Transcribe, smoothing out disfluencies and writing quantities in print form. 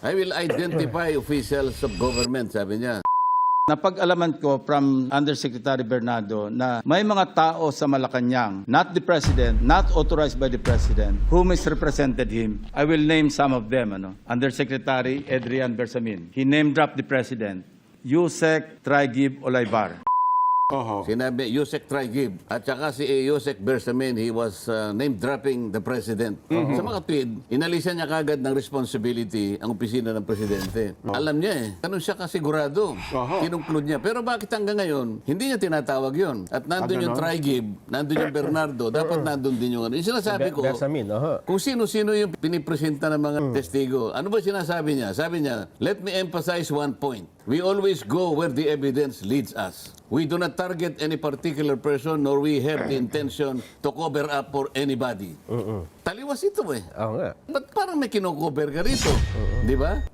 I will identify officials of government, sabi niya. Napag-alaman ko from Undersecretary Bernardo na may mga tao sa Malacanang, not the President, not authorized by the President, who misrepresented him. I will name some of them. Undersecretary Adrian Bersamin. He name-dropped the President. Yusek Traigib Olaybar. Sinabi, Yusek Traigib. At saka si Yusek Bersamin, he was name-dropping the President. Sa mga tweet, inalisan niya kagad ng responsibility ang opisina ng Presidente. Alam niya ganun siya kasigurado. Kinungklud niya. Pero bakit hanggang ngayon, hindi niya tinatawag yon. At nandun yung Traigib, nandun yung Bernardo, dapat nandun din yung ano. Yung sinasabi ko, Bersamin, kung sino-sino yung pinipresenta ng mga testigo, ano ba sinasabi niya? Sabi niya, let me emphasize one point. We always go where the evidence leads us. We do not target any particular person nor we have the intention to cover up for anybody. Taliwas ito eh. Oo nga. Ba't parang may kinocover ka rito? Di ba?